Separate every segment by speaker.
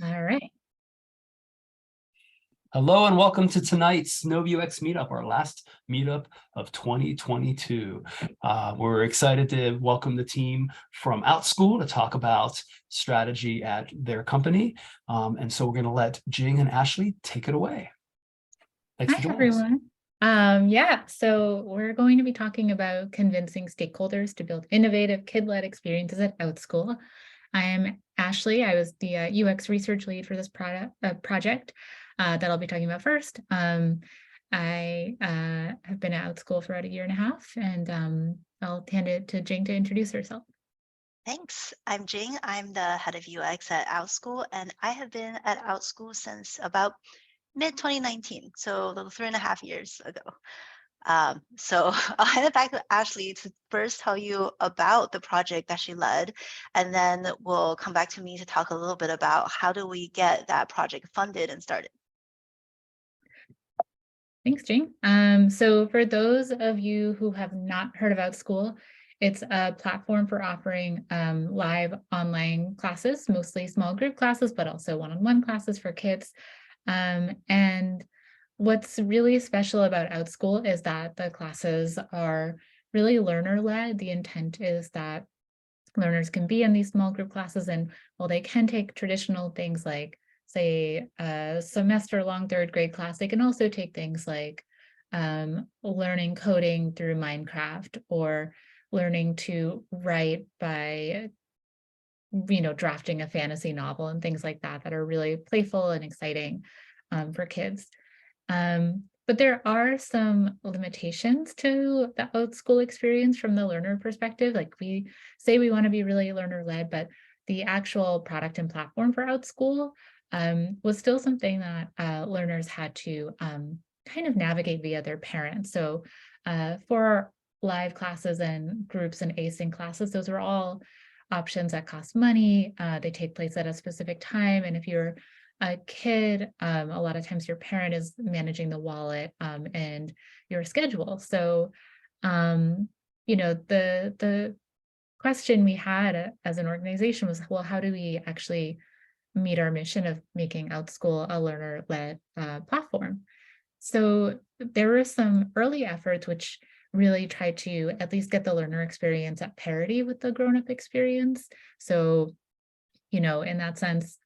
Speaker 1: All right.
Speaker 2: Hello and welcome to tonight's NoVA meetup, our last meetup of 2022. We're excited to welcome the team from Outschool to talk about strategy at their company. And so we're going to let Jing and Ashley take it away. Thanks for
Speaker 1: Hi,
Speaker 2: joining us.
Speaker 1: everyone. So we're going to be talking about convincing stakeholders to build innovative kid-led experiences at Outschool. I am Ashley. I was the UX research lead for this project that I'll be talking about first. I have been at Outschool for about 1.5 years, and I'll hand it to Jing to introduce herself.
Speaker 3: Thanks. I'm Jing. I'm the head of UX at Outschool, and I have been at Outschool since about mid-2019, so a little 3.5 years ago. So I'll hand it back to Ashley to first tell you about the project that she led, and then we'll come back to me to talk a little bit about how do we get that project funded and started.
Speaker 1: Thanks, Jing. So for those of you who have not heard of Outschool, it's a platform for offering live online classes, mostly small group classes, but also one-on-one classes for kids. And what's really special about Outschool is that the classes are really learner-led. The intent is that learners can be in these small group classes, and while they can take traditional things like, say, a semester-long 3rd grade class, they can also take things like learning coding through Minecraft, or learning to write by drafting a fantasy novel and things like that that are really playful and exciting for kids. But there are some limitations to the Outschool experience from the learner perspective. Like, we say we want to be really learner-led, but the actual product and platform for Outschool was still something that learners had to kind of navigate via their parents. So for live classes and groups and async classes, those are all options that cost money. They take place at a specific time. And if you're a kid, a lot of times your parent is managing the wallet and your schedule. So, the question we had as an organization was, well, how do we actually meet our mission of making Outschool a learner-led platform? So there were some early efforts which really tried to at least get the learner experience at parity with the grown-up experience. So, in that sense,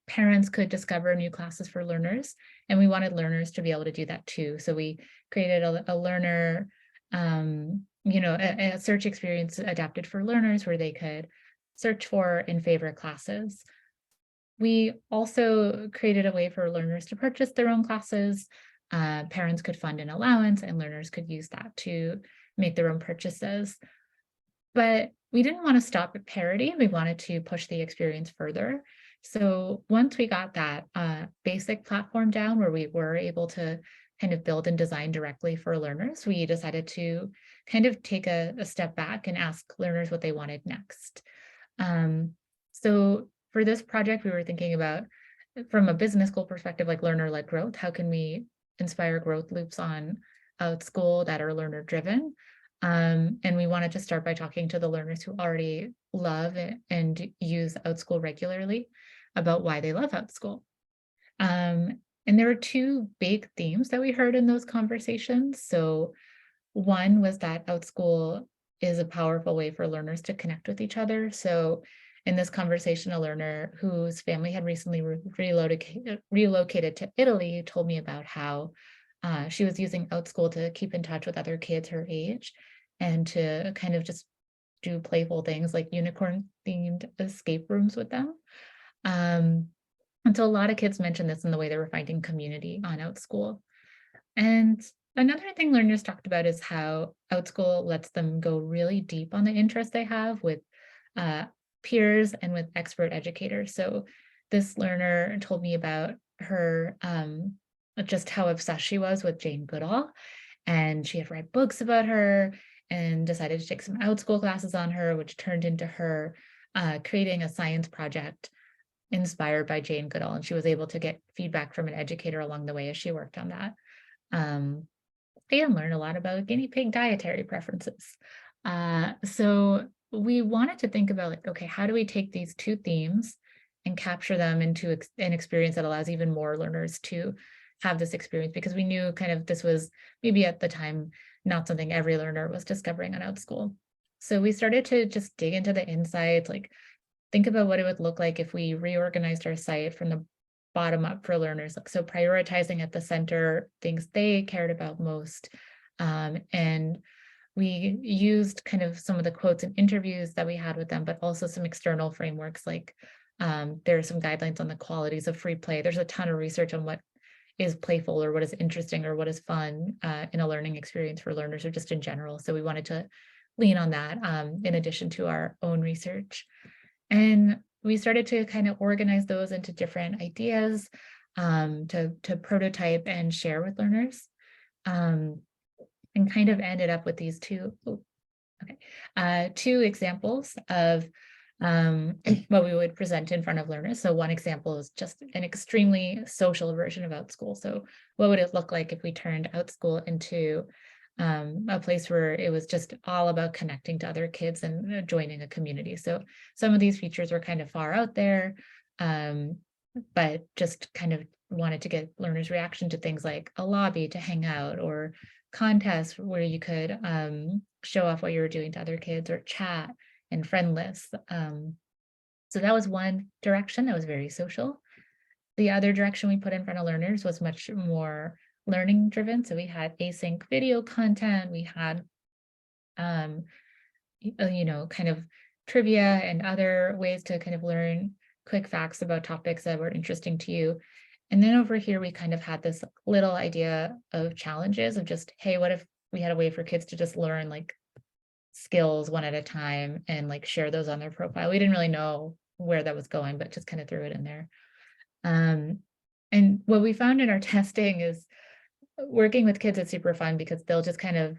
Speaker 1: parents could discover new classes for learners, and we wanted learners to be able to do that too. So we created a learner, a search experience adapted for learners where they could search for and favorite classes. We also created a way for learners to purchase their own classes. Parents could fund an allowance, and learners could use that to make their own purchases. But we didn't want to stop at parity. We wanted to push the experience further. So once we got that basic platform down where we were able to kind of build and design directly for learners, we decided to kind of take a step back and ask learners what they wanted next. So for this project, we were thinking about, from a business goal perspective, like learner-led growth, how can we inspire growth loops on Outschool that are learner-driven? And we wanted to start by talking to the learners who already love and use Outschool regularly about why they love Outschool. And there were 2 big themes that we heard in those conversations. So one was that Outschool is a powerful way for learners to connect with each other. So in this conversation, a learner whose family had recently relocated to Italy told me about how she was using Outschool to keep in touch with other kids her age and to kind of just do playful things like unicorn-themed escape rooms with them. And so a lot of kids mentioned this in the way they were finding community on Outschool. And another thing learners talked about is how Outschool lets them go really deep on the interests they have with peers and with expert educators. So this learner told me about her, just how obsessed she was with Jane Goodall, and she had read books about her and decided to take some Outschool classes on her, which turned into her creating a science project inspired by Jane Goodall, and she was able to get feedback from an educator along the way as she worked on that. And learn a lot about guinea pig dietary preferences. So we wanted to think about, like, okay, how do we take these 2 themes and capture them into an experience that allows even more learners to have this experience, because we knew kind of this was maybe at the time not something every learner was discovering on Outschool. So we started to just dig into the insights, like think about what it would look like if we reorganized our site from the bottom up for learners. Like, so prioritizing at the center things they cared about most. And we used kind of some of the quotes and interviews that we had with them, but also some external frameworks, like there are some guidelines on the qualities of free play. There's a ton of research on what is playful or what is interesting or what is fun in a learning experience for learners or just in general. So we wanted to lean on that in addition to our own research. And we started to kind of organize those into different ideas to prototype and share with learners, and kind of ended up with these two examples of what we would present in front of learners. So one example is just an extremely social version of Outschool. So what would it look like if we turned Outschool into a place where it was just all about connecting to other kids and joining a community. So some of these features were kind of far out there, but just kind of wanted to get learners' reaction to things like a lobby to hang out, or contests where you could show off what you were doing to other kids, or chat and friend lists. So that was one direction that was very social. The other direction we put in front of learners was much more learning driven. So we had async video content, we had kind of trivia and other ways to kind of learn quick facts about topics that were interesting to you. And then over here, we kind of had this little idea of challenges of just, hey, what if we had a way for kids to just learn like skills one at a time and like share those on their profile. We didn't really know where that was going, but just kind of threw it in there. And what we found in our testing is working with kids is super fun, because they'll just kind of,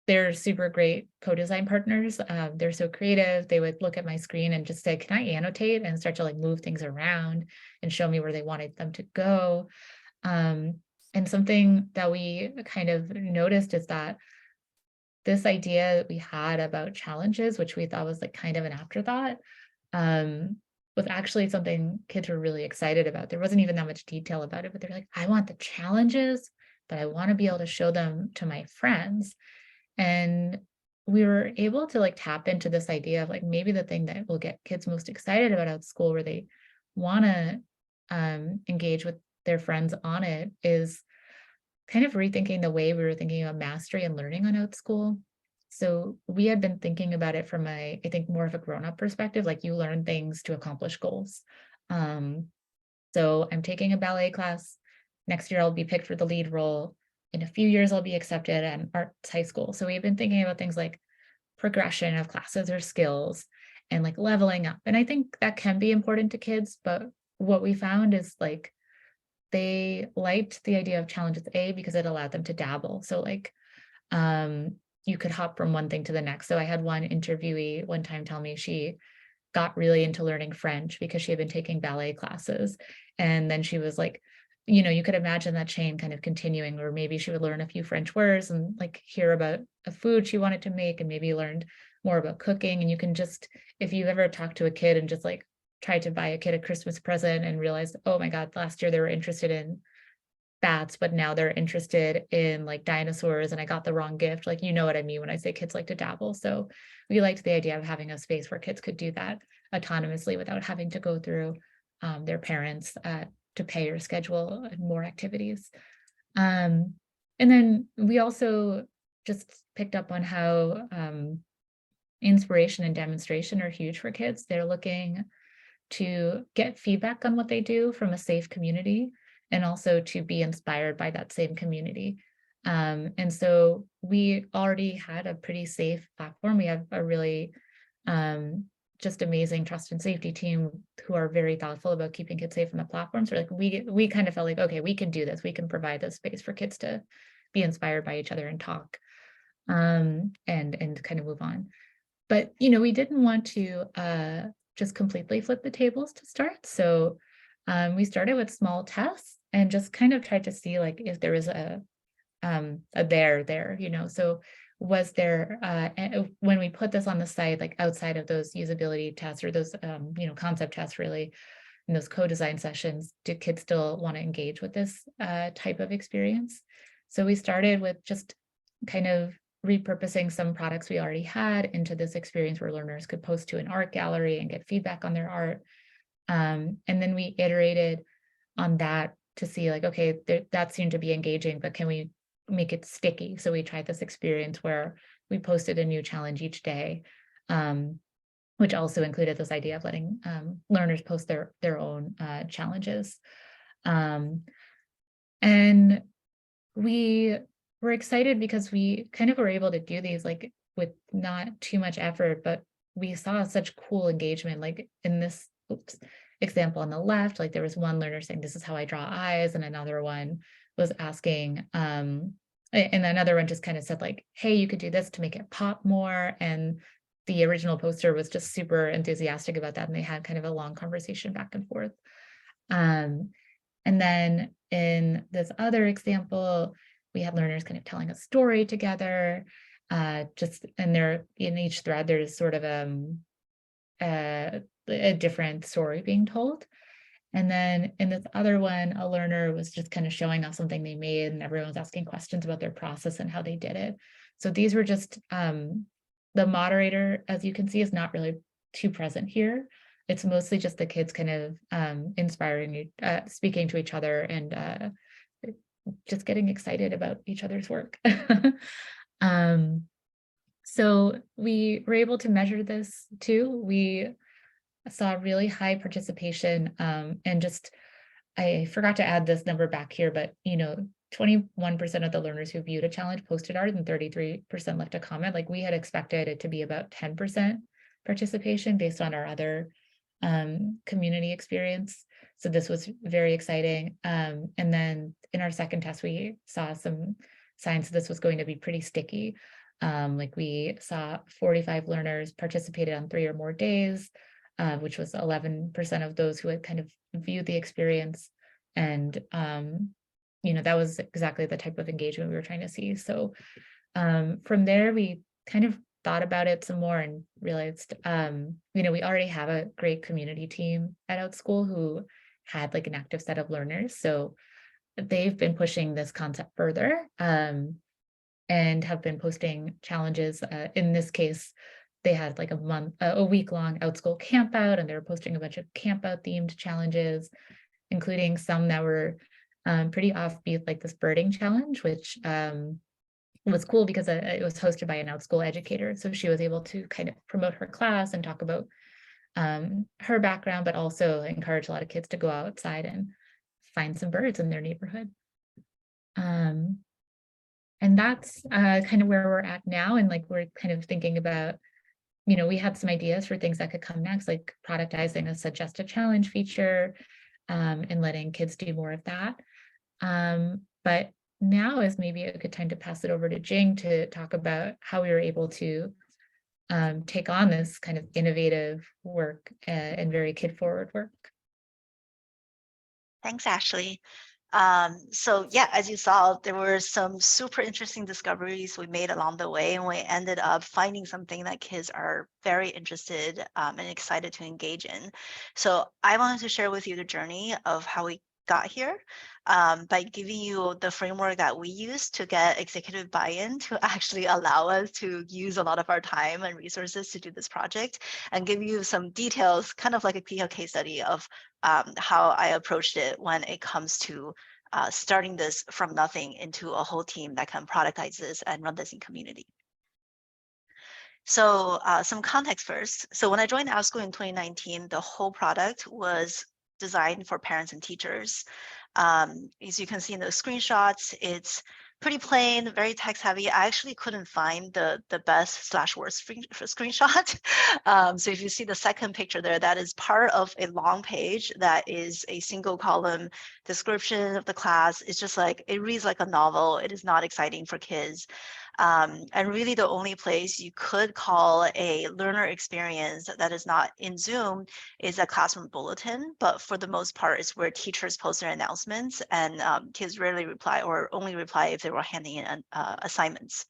Speaker 1: they're super great co-design partners. They're so creative. They would look at my screen and just say, can I annotate, and start to like move things around and show me where they wanted them to go. And something that we kind of noticed is that this idea that we had about challenges, which we thought was like kind of an afterthought, was actually something kids were really excited about. There wasn't even that much detail about it, but they're like, I want the challenges, but I want to be able to show them to my friends. And we were able to like tap into this idea of like, maybe the thing that will get kids most excited about Outschool, where they want to engage with their friends on it, is kind of rethinking the way we were thinking about mastery and learning on Outschool. So we had been thinking about it from I think more of a grown-up perspective, like you learn things to accomplish goals. So I'm taking a ballet class. Next year, I'll be picked for the lead role. In a few years, I'll be accepted at arts high school. So we've been thinking about things like progression of classes or skills and like leveling up. And I think that can be important to kids, but what we found is like, they liked the idea of challenges, because it allowed them to dabble. So like, you could hop from one thing to the next. So I had one interviewee one time tell me she got really into learning French because she had been taking ballet classes. And then she was like, you could imagine that chain kind of continuing, where maybe she would learn a few French words and like hear about a food she wanted to make, and maybe learned more about cooking. And you can just, if you ever talk to a kid and just like try to buy a kid a Christmas present and realize, oh my God, last year they were interested in bats, but now they're interested in like dinosaurs, and I got the wrong gift. Like, you know what I mean when I say kids like to dabble. So we liked the idea of having a space where kids could do that autonomously without having to go through their parents to pay or schedule more activities. And then we also just picked up on how inspiration and demonstration are huge for kids. They're looking to get feedback on what they do from a safe community, and also to be inspired by that same community. And so we already had a pretty safe platform. We have a really just amazing trust and safety team who are very thoughtful about keeping kids safe on the platform. So like we kind of felt like, okay, we can do this. We can provide this space for kids to be inspired by each other and talk and kind of move on. But, we didn't want to just completely flip the tables to start. So we started with small tests and just kind of tried to see like if there was a there, so was there, when we put this on the site, like outside of those usability tests or those, concept tests really, in those co-design sessions, do kids still want to engage with this type of experience? So we started with just kind of repurposing some products we already had into this experience where learners could post to an art gallery and get feedback on their art. And then we iterated on that to see like, okay, that seemed to be engaging, but can we make it sticky? So we tried this experience where we posted a new challenge each day, which also included this idea of letting learners post their own challenges. And we were excited because we kind of were able to do these like with not too much effort, but we saw such cool engagement. Like in this example on the left, like there was one learner saying, "This is how I draw eyes," and another one was asking, and another one just kind of said like, "Hey, you could do this to make it pop more." And the original poster was just super enthusiastic about that, and they had kind of a long conversation back and forth. And then in this other example, we had learners kind of telling a story together, and there in each thread, there's sort of a different story being told. And then in this other one, a learner was just kind of showing off something they made, and everyone was asking questions about their process and how they did it. So these were just, the moderator, as you can see, is not really too present here. It's mostly just the kids kind of inspiring, speaking to each other and just getting excited about each other's work. So we were able to measure this too. We saw really high participation, and just, I forgot to add this number back here, but 21% of the learners who viewed a challenge posted art and 33% left a comment. Like we had expected it to be about 10% participation based on our other community experience. So this was very exciting. And then in our second test, we saw some signs that this was going to be pretty sticky. Like we saw 45 learners participated on 3 or more days, which was 11% of those who had kind of viewed the experience. And, that was exactly the type of engagement we were trying to see. So from there, we kind of thought about it some more and realized, we already have a great community team at Outschool who had like an active set of learners. So they've been pushing this concept further and have been posting challenges. In this case, they had like a week-long Outschool camp out, and they were posting a bunch of camp out themed challenges, including some that were pretty offbeat, like this birding challenge, which was cool because it was hosted by an Outschool educator. So she was able to kind of promote her class and talk about her background, but also encourage a lot of kids to go outside and find some birds in their neighborhood. And that's kind of where we're at now. And like, we're kind of thinking about, we had some ideas for things that could come next, like productizing a suggest a challenge feature and letting kids do more of that. But now is maybe a good time to pass it over to Jing to talk about how we were able to take on this kind of innovative work and very kid-forward work.
Speaker 3: Thanks, Ashley. So yeah, as you saw, there were some super interesting discoveries we made along the way, and we ended up finding something that kids are very interested and excited to engage in. So I wanted to share with you the journey of how we got here by giving you the framework that we use to get executive buy-in to actually allow us to use a lot of our time and resources to do this project, and give you some details, kind of like a case study of how I approached it when it comes to starting this from nothing into a whole team that can productize this and run this in community. So some context first. So when I joined Outschool in 2019, the whole product was designed for parents and teachers. As you can see in those screenshots, it's pretty plain, very text heavy. I actually couldn't find the best /worst screenshot. So if you see the second picture there, that is part of a long page that is a single column description of the class. It's just like, it reads like a novel. It is not exciting for kids. And really the only place you could call a learner experience that is not in Zoom is a classroom bulletin, but for the most part, it's where teachers post their announcements, and kids rarely reply or only reply if they were handing in assignments.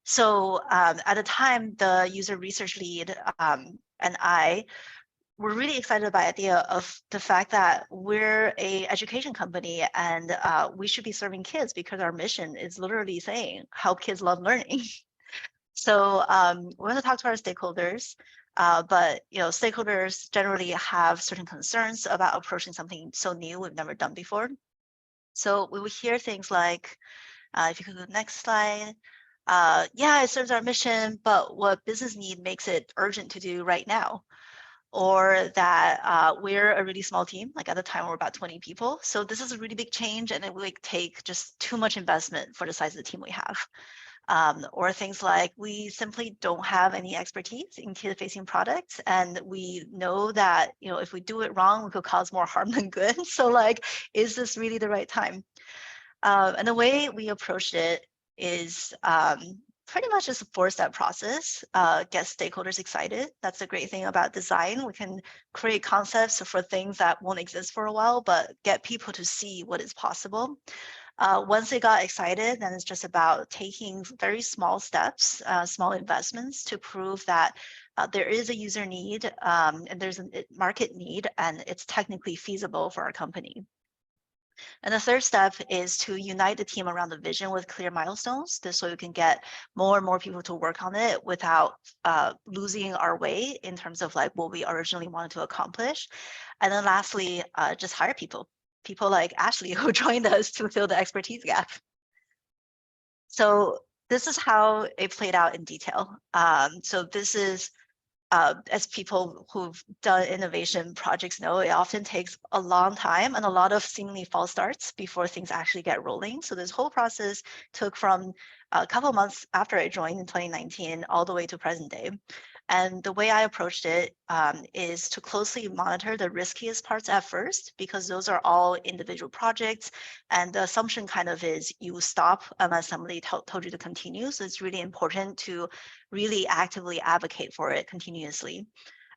Speaker 3: So at the time, the user research lead and I were really excited about the idea of the fact that we're a education company and we should be serving kids because our mission is literally saying help kids love learning. So we want to talk to our stakeholders, but stakeholders generally have certain concerns about approaching something so new we've never done before. So we would hear things like, if you could go to the next slide, yeah, it serves our mission, but what business need makes it urgent to do right now? Or that we're a really small team, like at the time we're about 20 people. So this is a really big change and it would take just too much investment for the size of the team we have. Or things like we simply don't have any expertise in kid-facing products, and we know that if we do it wrong, we could cause more harm than good. So like, is this really the right time? And the way we approached it is pretty much just a 4-step process. Get stakeholders excited. That's the great thing about design. We can create concepts for things that won't exist for a while, but get people to see what is possible. Once they got excited, then it's just about taking very small steps, small investments to prove that there is a user need and there's a market need, and it's technically feasible for our company. And the third step is to unite the team around the vision with clear milestones. This way we can get more and more people to work on it without losing our way in terms of like what we originally wanted to accomplish. And then lastly, just hire people like Ashley who joined us to fill the expertise gap. So this is how it played out in detail. So this is as people who've done innovation projects know, it often takes a long time and a lot of seemingly false starts before things actually get rolling. So this whole process took from a couple of months after I joined in 2019 all the way to present day. And the way I approached it is to closely monitor the riskiest parts at first, because those are all individual projects. And the assumption kind of is you stop unless somebody told you to continue. So it's really important to really actively advocate for it continuously.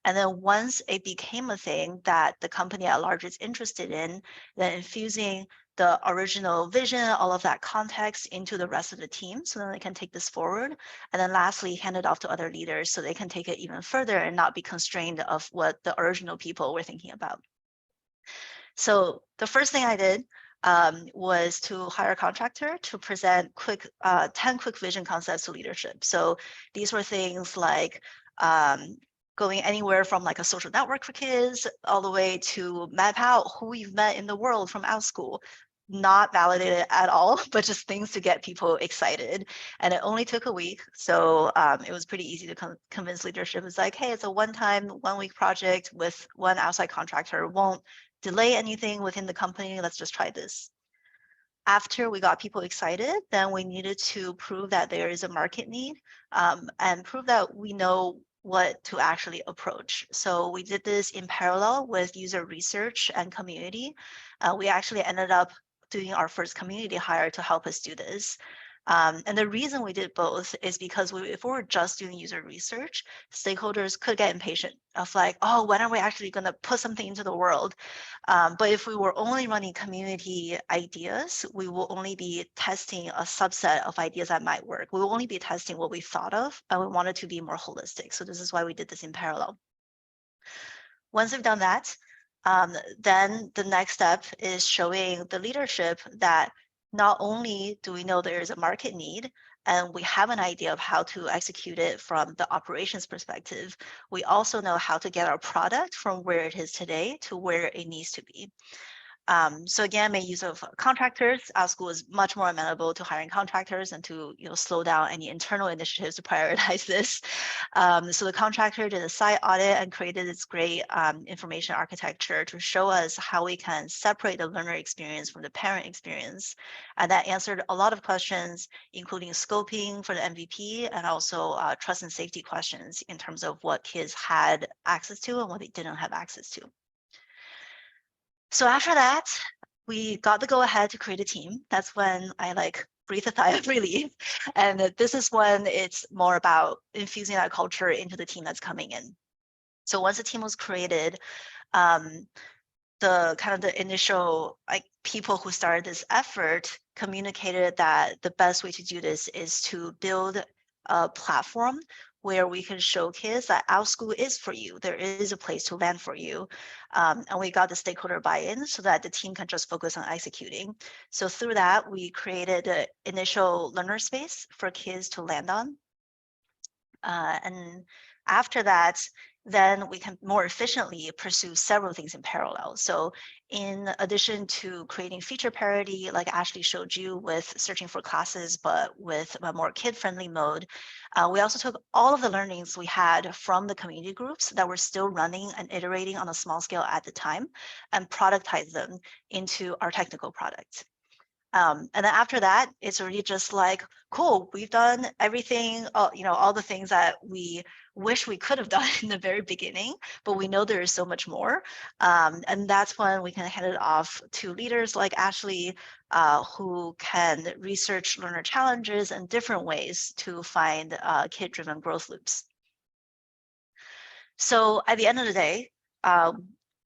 Speaker 3: And then once it became a thing that the company at large is interested in, then infusing the original vision, all of that context into the rest of the team so then they can take this forward. And then lastly, hand it off to other leaders so they can take it even further and not be constrained of what the original people were thinking about. So the first thing I did was to hire a contractor to present 10 quick vision concepts to leadership. So these were things like going anywhere from like a social network for kids all the way to map out who you've met in the world from Outschool. Not validated at all, but just things to get people excited. And it only took a week. So it was pretty easy to convince leadership. It's like, hey, it's a one-time, one-week project with one outside contractor. Won't delay anything within the company. Let's just try this. After we got people excited, then we needed to prove that there is a market need and prove that we know what to actually approach. So we did this in parallel with user research and community. We actually ended up doing our first community hire to help us do this. And the reason we did both is because if we were just doing user research, stakeholders could get impatient of like, oh, when are we actually going to put something into the world? But if we were only running community ideas, we will only be testing a subset of ideas that might work. We will only be testing what we thought of, and we wanted to be more holistic. So this is why we did this in parallel. Once we've done that, then the next step is showing the leadership that not only do we know there is a market need and we have an idea of how to execute it from the operations perspective, we also know how to get our product from where it is today to where it needs to be. So again, make use of contractors. Outschool is much more amenable to hiring contractors and to slow down any internal initiatives to prioritize this. So the contractor did a site audit and created this great information architecture to show us how we can separate the learner experience from the parent experience. And that answered a lot of questions, including scoping for the MVP and also trust and safety questions in terms of what kids had access to and what they didn't have access to. So after that, we got the go ahead to create a team. That's when I breathe a sigh of relief. And this is when it's more about infusing that culture into the team that's coming in. So once the team was created, the initial people who started this effort communicated that the best way to do this is to build a platform where we can show kids that Outschool is for you. There is a place to land for you. And we got the stakeholder buy-in so that the team can just focus on executing. So through that, we created an initial learner space for kids to land on. And after that, then we can more efficiently pursue several things in parallel. So in addition to creating feature parity, like Ashley showed you with searching for classes, but with a more kid-friendly mode, we also took all of the learnings we had from the community groups that were still running and iterating on a small scale at the time and productized them into our technical product. And then after that, it's really just like, cool, we've done everything, all the things that we wish we could have done in the very beginning, but we know there is so much more. And that's when we can hand it off to leaders like Ashley, who can research learner challenges and different ways to find kid-driven growth loops. So at the end of the day, our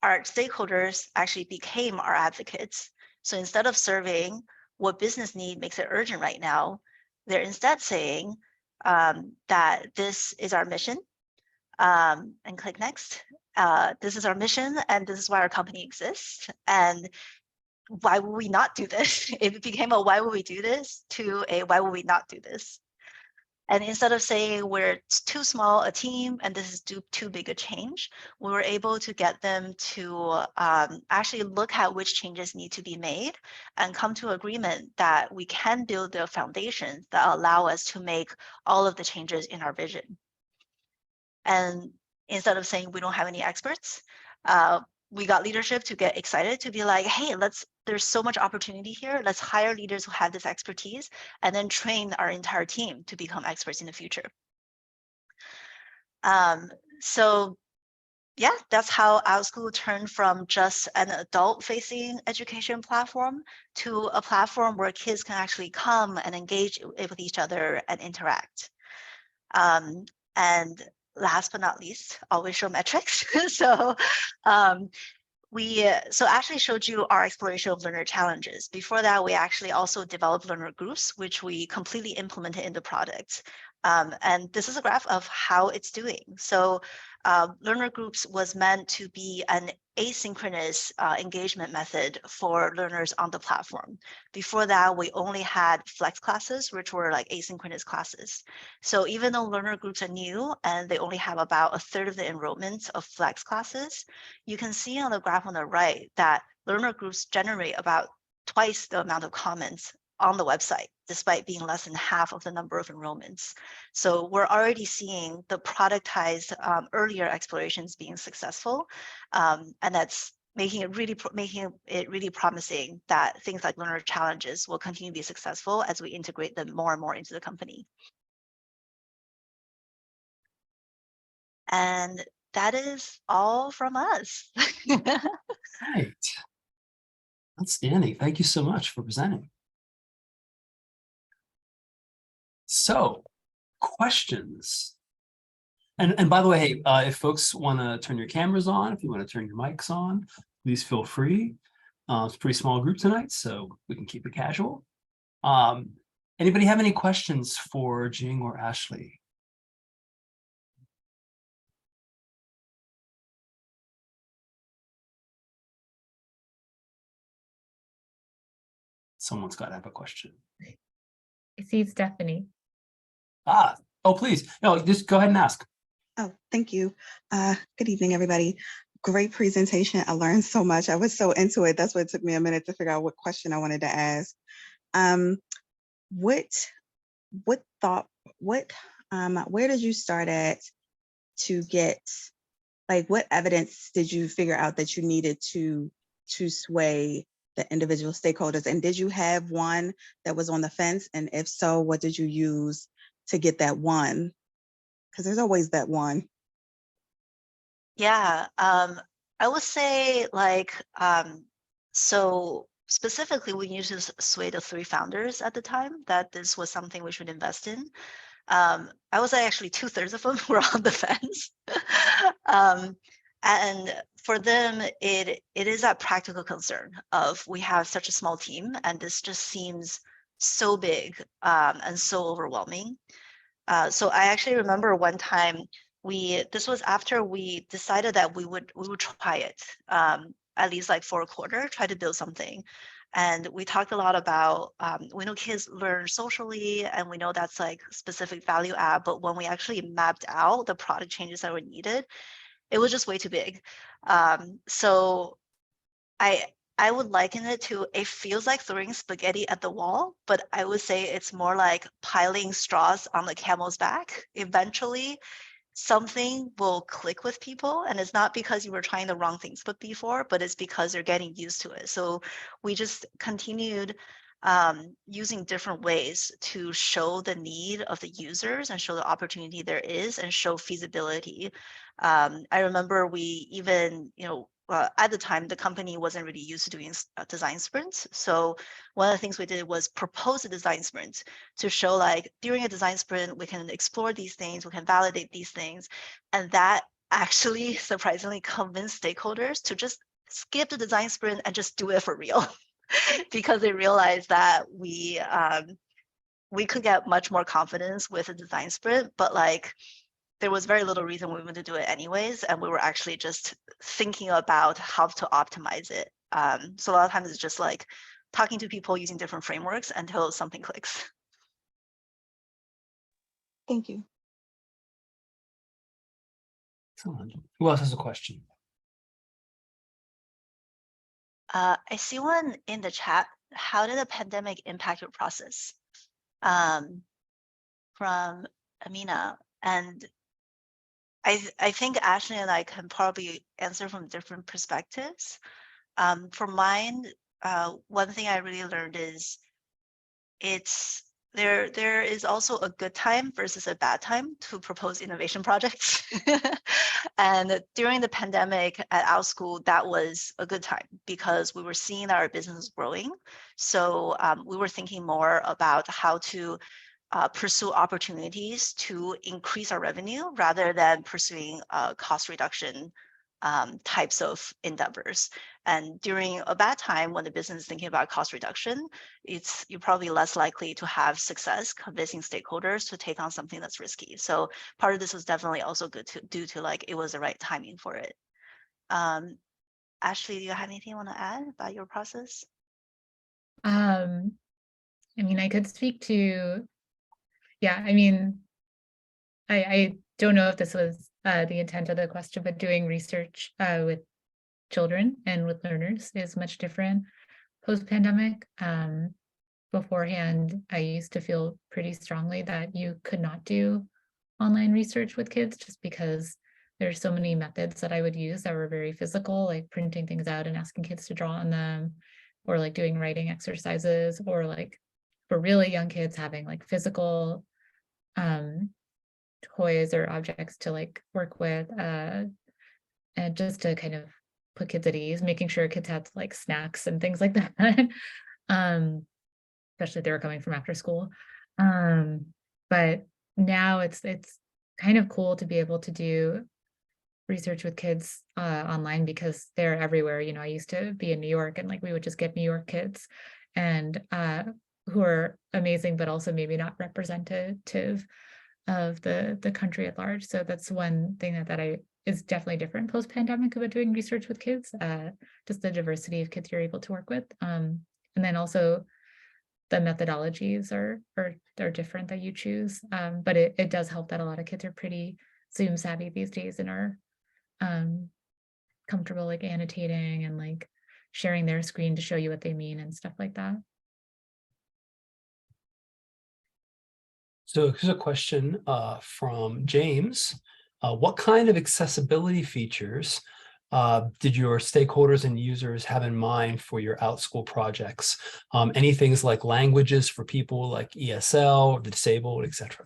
Speaker 3: stakeholders actually became our advocates. So instead of serving what business need makes it urgent right now, they're instead saying that this is our mission, and click next. This is our mission, and this is why our company exists. And why would we not do this? It became a why would we do this to a why would we not do this? And instead of saying we're too small a team and this is too big a change, we were able to get them to actually look at which changes need to be made and come to agreement that we can build the foundations that allow us to make all of the changes in our vision. And instead of saying we don't have any experts, we got leadership to get excited to be like, hey, there's so much opportunity here. Let's hire leaders who have this expertise and then train our entire team to become experts in the future. So yeah, that's how Outschool turned from just an adult-facing education platform to a platform where kids can actually come and engage with each other and interact. And last but not least, always show metrics. So so Ashley showed you our exploration of learner challenges. Before that, we actually also developed learner groups, which we completely implemented in the product. And this is a graph of how it's doing. So learner groups was meant to be an asynchronous engagement method for learners on the platform. Before that, we only had flex classes, which were like asynchronous classes. So even though learner groups are new and they only have about 1/3 of the enrollments of flex classes, you can see on the graph on the right that learner groups generate about twice the amount of comments on the website, despite being less than half of the number of enrollments. So we're already seeing the productized earlier explorations being successful, and that's making it really promising that things like learner challenges will continue to be successful as we integrate them more and more into the company. And that is all from us.
Speaker 2: Right. Outstanding. Thank you so much for presenting. So, questions. And by the way, hey, if folks want to turn your cameras on, if you want to turn your mics on, please feel free. It's a pretty small group tonight, so we can keep it casual. Anybody have any questions for Jing or Ashley? Someone's got to have a question.
Speaker 1: I see Stephanie.
Speaker 2: Oh, please. No, just go ahead and ask.
Speaker 4: Oh, thank you. Good evening, everybody. Great presentation. I learned so much. I was so into it. That's why it took me a minute to figure out what question I wanted to ask. Where did you start at to get, like, what evidence did you figure out that you needed to sway the individual stakeholders? And did you have one that was on the fence? And if so, what did you use to get that one? Because there's always that one.
Speaker 3: Yeah, I would say so specifically we used to sway the 3 founders at the time that this was something we should invest in. I would say actually 2/3 of them were on the fence. And for them, it is that practical concern of we have such a small team and this just seems so big and so overwhelming. So I actually remember one time this was after we decided that we would try it, at least like for a quarter, try to build something. And we talked a lot about, we know kids learn socially and we know that's like specific value add, but when we actually mapped out the product changes that were needed, it was just way too big. So I would liken it to, it feels like throwing spaghetti at the wall, but I would say it's more like piling straws on the camel's back. Eventually, something will click with people, and it's not because you were trying the wrong things but before, but it's because they're getting used to it. So we just continued using different ways to show the need of the users and show the opportunity there is and show feasibility. I remember we even, at the time, the company wasn't really used to doing design sprints. So one of the things we did was propose a design sprint to show, like, during a design sprint, we can explore these things, we can validate these things. And that actually surprisingly convinced stakeholders to just skip the design sprint and just do it for real. Because they realized that we could get much more confidence with a design sprint, but like there was very little reason we wanted to do it anyways, and we were actually just thinking about how to optimize it. So a lot of times it's just like talking to people using different frameworks until something clicks.
Speaker 4: Thank you.
Speaker 2: Excellent. Who else has a question?
Speaker 3: I see one in the chat. How did the pandemic impact your process? From Amina. And I think Ashley and I can probably answer from different perspectives. For mine, one thing I really learned is there is also a good time versus a bad time to propose innovation projects. And during the pandemic at Outschool, that was a good time because we were seeing that our business is growing. So we were thinking more about how to pursue opportunities to increase our revenue rather than pursuing cost reduction types of endeavors. And during a bad time when the business is thinking about cost reduction, you're probably less likely to have success convincing stakeholders to take on something that's risky. So part of this was definitely also good due to like it was the right timing for it. Ashley, do you have anything you want to add about your process?
Speaker 1: I mean, I could speak to, yeah, I mean, I don't know if this was the intent of the question, but doing research with children and with learners is much different post-pandemic. Beforehand, I used to feel pretty strongly that you could not do online research with kids just because there's so many methods that I would use that were very physical, like printing things out and asking kids to draw on them, or like doing writing exercises, or like for really young kids having like physical toys or objects to like work with, and just to kind of put kids at ease, making sure kids had like snacks and things like that. Especially if they were coming from after school. But now it's kind of cool to be able to do research with kids online because they're everywhere. You know, I used to be in New York and like we would just get New York kids and who are amazing, but also maybe not representative of the country at large. So that's one thing that I is definitely different post-pandemic about doing research with kids, just the diversity of kids you're able to work with. And then also the methodologies are different that you choose. But it does help that a lot of kids are pretty Zoom savvy these days and are comfortable like annotating and like sharing their screen to show you what they mean and stuff like that.
Speaker 2: So here's a question from James. What kind of accessibility features did your stakeholders and users have in mind for your Outschool projects? Any things like languages for people like ESL, or the disabled, etc.?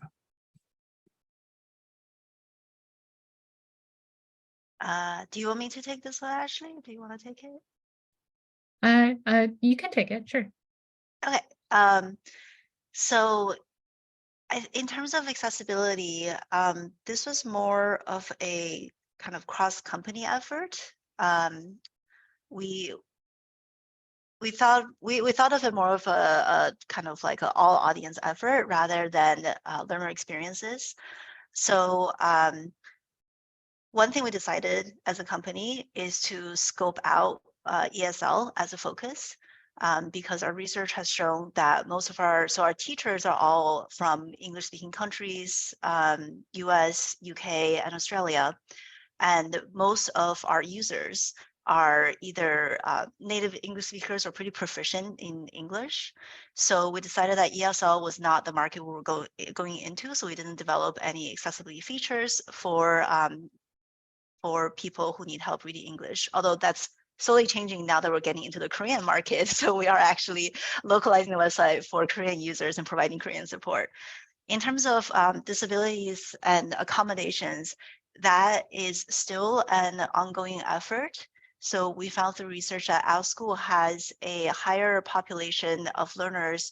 Speaker 3: Do you want me to take this one, Ashley? Do you want to take it?
Speaker 1: You can take it, sure.
Speaker 3: Okay. So in terms of accessibility, this was more of a kind of cross-company effort. We we thought of it more of a kind of like an all audience effort rather than learner experiences. So one thing we decided as a company is to scope out ESL as a focus, because our research has shown that most of our teachers are all from English speaking countries, US, UK, and Australia. And most of our users are either native English speakers or pretty proficient in English. So we decided that ESL was not the market we were going into. So we didn't develop any accessibility features for people who need help reading English, although that's slowly changing now that we're getting into the Korean market. So we are actually localizing the website for Korean users and providing Korean support. In terms of disabilities and accommodations, that is still an ongoing effort. So we found through research that Outschool has a higher population of learners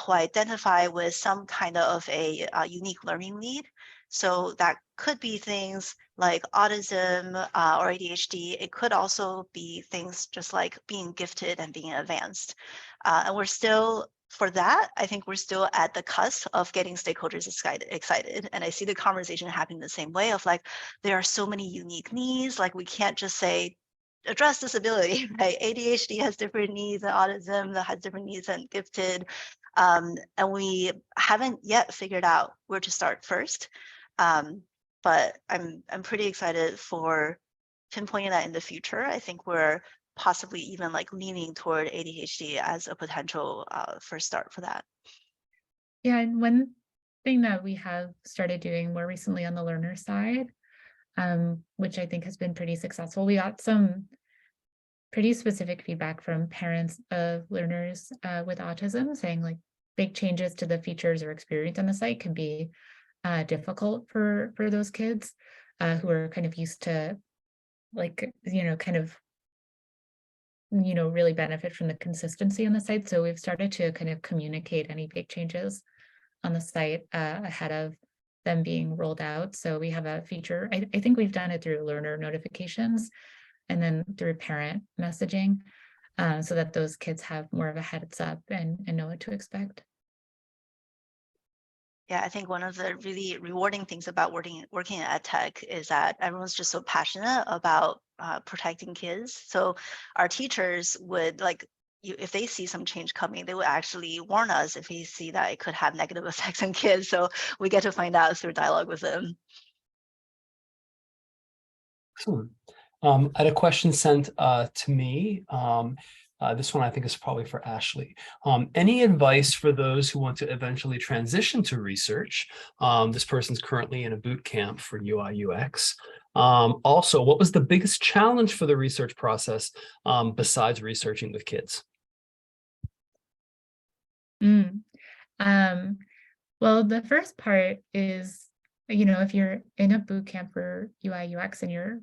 Speaker 3: who identify with some kind of a unique learning need. So that could be things like autism or ADHD. It could also be things just like being gifted and being advanced. And we're still, for that, I think we're still at the cusp of getting stakeholders excited. And I see the conversation happening the same way of like, there are so many unique needs, like we can't just say, address disability, right? ADHD has different needs and autism that has different needs and gifted. And we haven't yet figured out where to start first. But I'm pretty excited for pinpointing that in the future. I think we're possibly even like leaning toward ADHD as a potential first start for that.
Speaker 1: Yeah, and one thing that we have started doing more recently on the learner side, which I think has been pretty successful, we got some pretty specific feedback from parents of learners with autism saying like big changes to the features or experience on the site can be difficult for those kids who are kind of used to like, kind of, really benefit from the consistency on the site. So we've started to kind of communicate any big changes on the site ahead of them being rolled out. So we have a feature, I think we've done it through learner notifications and then through parent messaging so that those kids have more of a heads up and know what to expect.
Speaker 3: Yeah, I think one of the really rewarding things about working at tech is that everyone's just so passionate about protecting kids. So our teachers would like, if they see some change coming, they would actually warn us if they see that it could have negative effects on kids. So we get to find out through dialogue with them.
Speaker 2: Excellent. I had a question sent to me. This one I think is probably for Ashley. Any advice for those who want to eventually transition to research? This person's currently in a boot camp for UI UX. Also, what was the biggest challenge for the research process besides researching with kids?
Speaker 1: Well, the first part is, if you're in a boot camp for UI UX and you're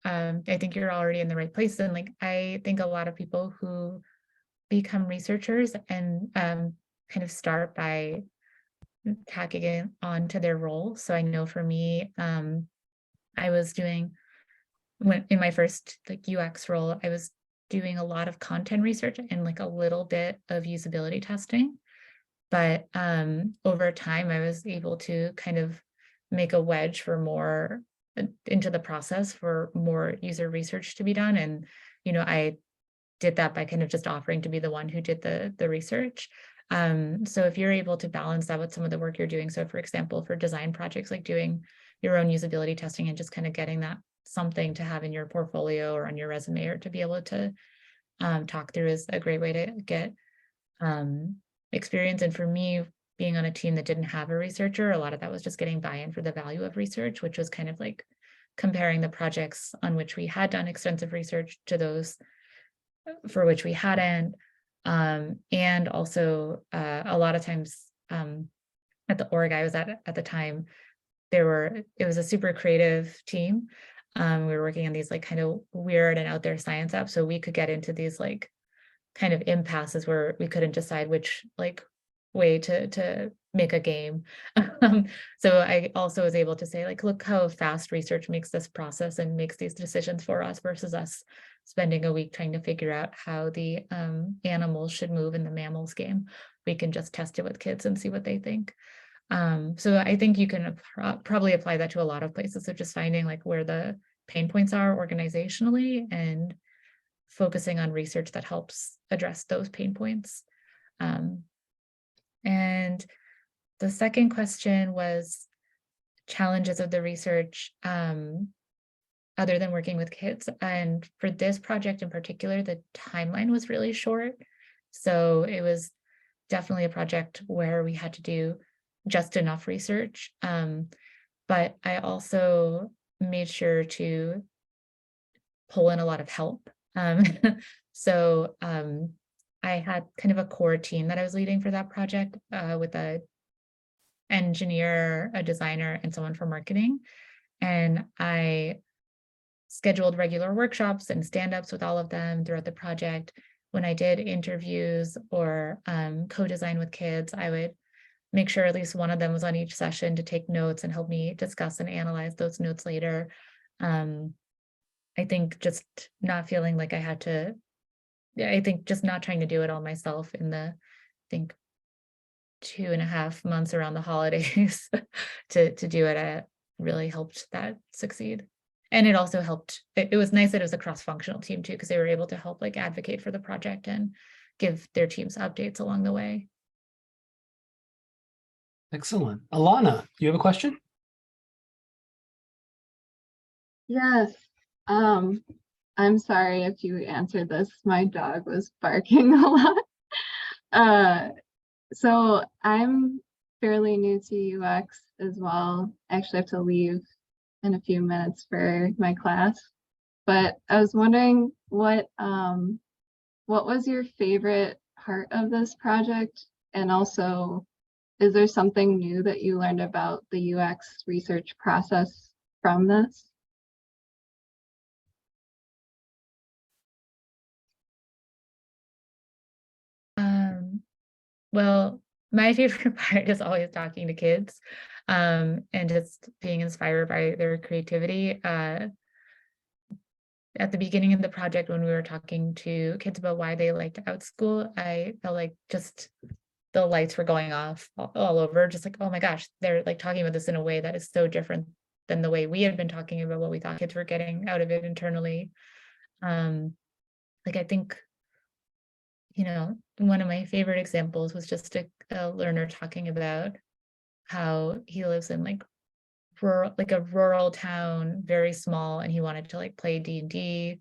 Speaker 1: I think you're already in the right place. And like, I think a lot of people who become researchers and kind of start by tacking it onto their role. So I know for me, I was doing, when in my first like UX role, I was doing a lot of content research and like a little bit of usability testing. But over time, I was able to kind of make a wedge for more into the process for more user research to be done. And, I did that by kind of just offering to be the one who did the research. So if you're able to balance that with some of the work you're doing, so for example, for design projects, like doing your own usability testing and just kind of getting that something to have in your portfolio or on your resume or to be able to talk through is a great way to get experience. And for me, being on a team that didn't have a researcher, a lot of that was just getting buy-in for the value of research, which was kind of like comparing the projects on which we had done extensive research to those for which we hadn't. And also a lot of times at the org I was at the time, it was a super creative team. We were working on these like kind of weird and out there science apps. So we could get into these like kind of impasses where we couldn't decide which like way to make a game. So I also was able to say, like, look how fast research makes this process and makes these decisions for us versus us spending a week trying to figure out how the animals should move in the mammals game. We can just test it with kids and see what they think. So I think you can probably apply that to a lot of places. So just finding like where the pain points are organizationally and focusing on research that helps address those pain points. And the second question was challenges of the research other than working with kids. And for this project in particular, the timeline was really short. So it was definitely a project where we had to do just enough research. But I also made sure to pull in a lot of help. So I had kind of a core team that I was leading for that project with a engineer, a designer, and someone for marketing. And I scheduled regular workshops and stand-ups with all of them throughout the project. When I did interviews or co-design with kids, I would make sure at least one of them was on each session to take notes and help me discuss and analyze those notes later. I think just not feeling like I had to, I think just not trying to do it all myself in the, I think 2.5 months around the holidays to do it really helped that succeed. And it also helped, it was nice that it was a cross-functional team too, because they were able to help like advocate for the project and give their teams updates along the way.
Speaker 2: Excellent. Alana, do you have a question?
Speaker 5: Yes. I'm sorry if you answered this. My dog was barking a lot. So I'm fairly new to UX as well. I actually have to leave in a few minutes for my class. But I was wondering what was your favorite part of this project? And also, is there something new that you learned about the UX research process from this?
Speaker 1: Well, my favorite part is always talking to kids and just being inspired by their creativity. At the beginning of the project, when we were talking to kids about why they liked Outschool, I felt like just the lights were going off all over, just like, oh my gosh, they're like talking about this in a way that is so different than the way we had been talking about what we thought kids were getting out of it internally. Like I think, you know, one of my favorite examples was just a learner talking about how he lives in like a rural town, very small, and he wanted to like play D&D,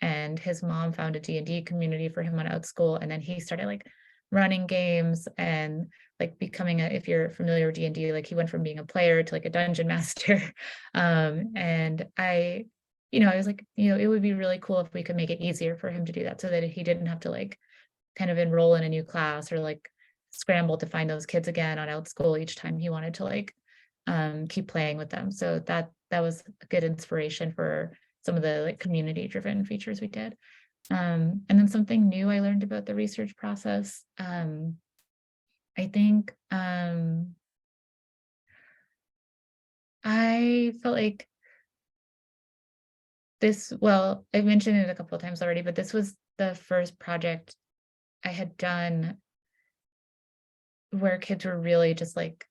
Speaker 1: and his mom found a D&D community for him on Outschool, and then he started like running games and like becoming if you're familiar with D&D, like he went from being a player to like a dungeon master. And I was like, it would be really cool if we could make it easier for him to do that so that he didn't have to like kind of enroll in a new class or like scramble to find those kids again on Outschool each time he wanted to like keep playing with them. So that was a good inspiration for some of the like community driven features we did. And then something new I learned about the research process. I think I felt like this, well, I've mentioned it a couple of times already, but this was the first project I had done where kids were really just like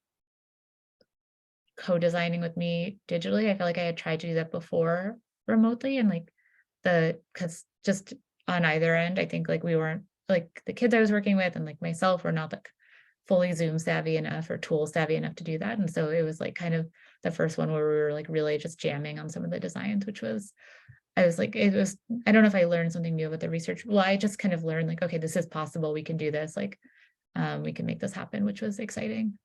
Speaker 1: co-designing with me digitally. I felt like I had tried to do that before remotely, and like because just on either end, I think like we weren't like the kids I was working with and like myself were not like fully Zoom savvy enough or tool savvy enough to do that. And so it was like kind of the first one where we were like really just jamming on some of the designs, which was, I was like, it was, I don't know if I learned something new about the research. Well, I just kind of learned like, okay, this is possible. We can do this. Like, we can make this happen, which was exciting.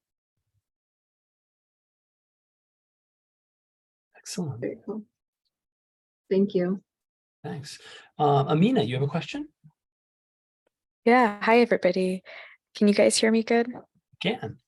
Speaker 2: Excellent.
Speaker 5: Very cool. Thank you.
Speaker 2: Thanks. Amina, you have a question?
Speaker 6: Yeah. Hi, everybody. Can you guys hear me good?
Speaker 2: Can.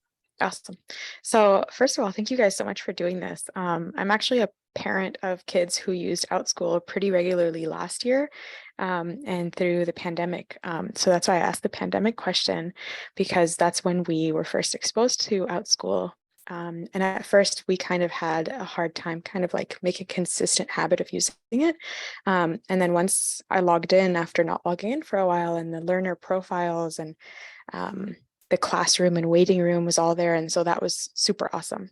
Speaker 6: Awesome. So first of all, thank you guys so much for doing this. I'm actually a parent of kids who used Outschool pretty regularly last year and through the pandemic. So that's why I asked the pandemic question, because that's when we were first exposed to Outschool. And at first we kind of had a hard time kind of like make a consistent habit of using it. And then once I logged in after not logging in for a while, and the learner profiles and the classroom and waiting room was all there. And so that was super awesome.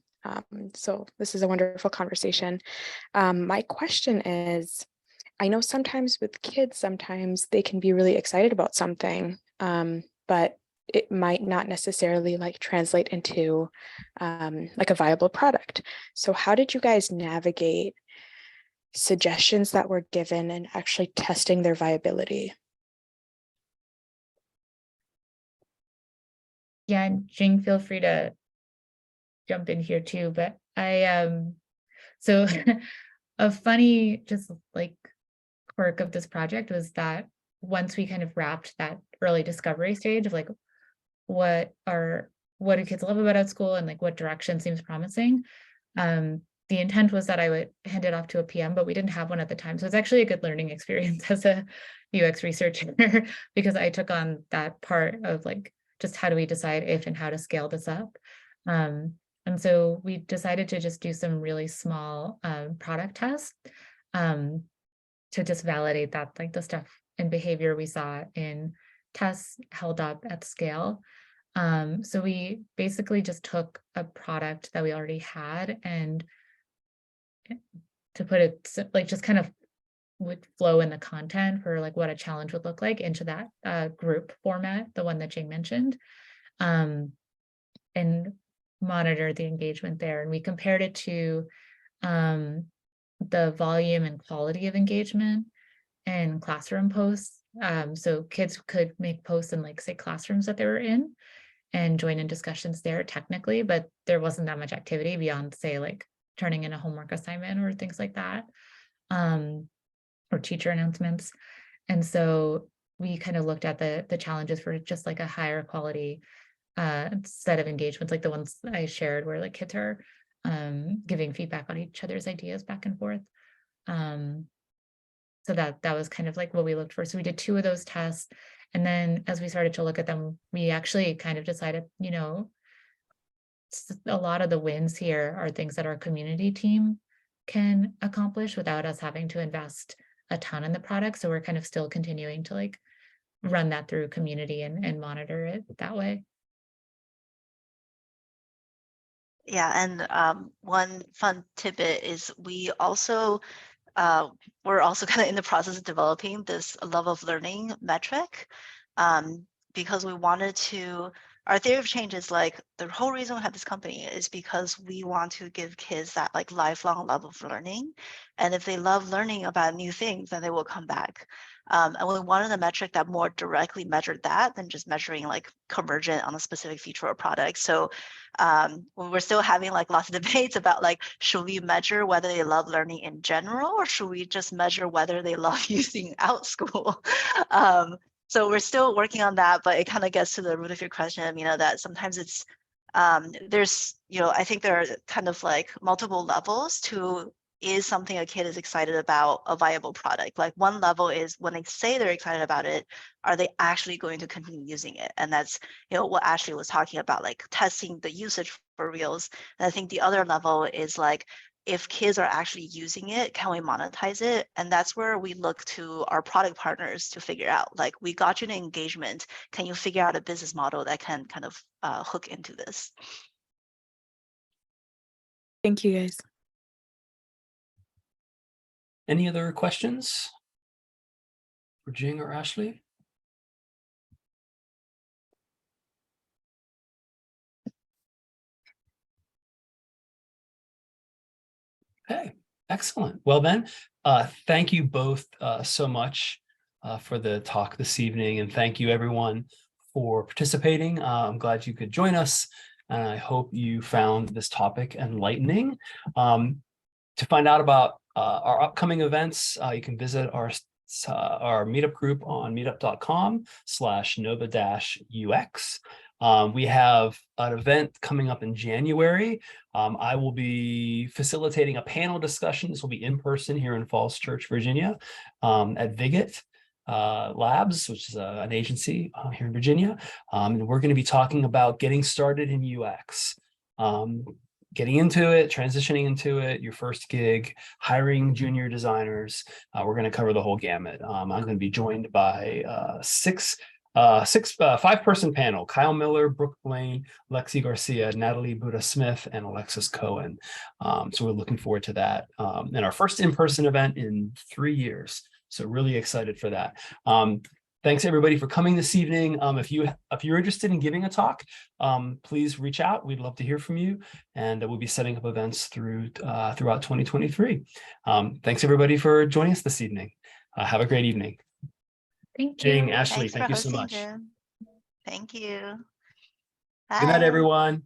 Speaker 6: So this is a wonderful conversation. My question is, I know sometimes with kids, sometimes they can be really excited about something, but it might not necessarily like translate into like a viable product. So how did you guys navigate suggestions that were given and actually testing their viability?
Speaker 1: Yeah, and Jing, feel free to jump in here too, but so a funny just like quirk of this project was that once we kind of wrapped that early discovery stage of like what do kids love about Outschool and like what direction seems promising, the intent was that I would hand it off to a PM, but we didn't have one at the time. So it's actually a good learning experience as a UX researcher because I took on that part of like just how do we decide if and how to scale this up. And so we decided to just do some really small product tests to just validate that like the stuff and behavior we saw in tests held up at scale. So we basically just took a product that we already had and to put it like just kind of would flow in the content for like what a challenge would look like into that group format, the one that Jing mentioned, and monitor the engagement there. And we compared it to the volume and quality of engagement in classroom posts. So kids could make posts in like say classrooms that they were in and join in discussions there technically, but there wasn't that much activity beyond say like turning in a homework assignment or things like that, or teacher announcements. And so we kind of looked at the challenges for just like a higher quality set of engagements, like the ones I shared where like kids are giving feedback on each other's ideas back and forth. So that was kind of like what we looked for. So we did 2 of those tests. And then as we started to look at them, we actually kind of decided, you know, a lot of the wins here are things that our community team can accomplish without us having to invest a ton in the product. So we're kind of still continuing to like run that through community and monitor it that way.
Speaker 3: Yeah, and one fun tidbit is we're also kind of in the process of developing this love of learning metric, because we wanted to. Our theory of change is like the whole reason we have this company is because we want to give kids that like lifelong love of learning, and if they love learning about new things, then they will come back. And we wanted a metric that more directly measured that than just measuring like convergent on a specific feature or product. So we're still having like lots of debates about like, should we measure whether they love learning in general, or should we just measure whether they love using Outschool? So we're still working on that, but it kind of gets to the root of your question, that sometimes it's, there's, I think there are kind of like multiple levels to, is something a kid is excited about a viable product? Like one level is when they say they're excited about it, are they actually going to continue using it? And that's, what Ashley was talking about, like testing the usage for reals. And I think the other level is like, if kids are actually using it, can we monetize it? And that's where we look to our product partners to figure out, like, we got you an engagement. Can you figure out a business model that can kind of hook into this?
Speaker 6: Thank you, guys.
Speaker 2: Any other questions for Jing or Ashley? Okay, excellent. Well then, thank you both so much for the talk this evening, and thank you everyone for participating. I'm glad you could join us, and I hope you found this topic enlightening. To find out about our upcoming events, you can visit our our meetup group on meetup.com/nova-ux. We have an event coming up in January. I will be facilitating a panel discussion. This will be in person here in Falls Church, Virginia, at Viget Labs, which is an agency here in Virginia. And we're going to be talking about getting started in UX. Getting into it, transitioning into it, your first gig, hiring junior designers. We're going to cover the whole gamut. I'm going to be joined by five-person panel: Kyle Miller, Brooke Blaine, Lexi Garcia, Natalie Buddha Smith, and Alexis Cohen. So we're looking forward to that. And our first in-person event in 3 years. So really excited for that. Thanks everybody for coming this evening. If you're interested in giving a talk, please reach out. We'd love to hear from you, and we'll be setting up events throughout 2023. Thanks everybody for joining us this evening. Have a great evening.
Speaker 1: Thank you.
Speaker 2: Jing, Ashley,
Speaker 3: Thanks
Speaker 2: thank
Speaker 3: for
Speaker 2: you so
Speaker 3: hosting,
Speaker 2: much.
Speaker 3: Jim. Thank you.
Speaker 2: Good night,
Speaker 3: Bye.
Speaker 2: everyone.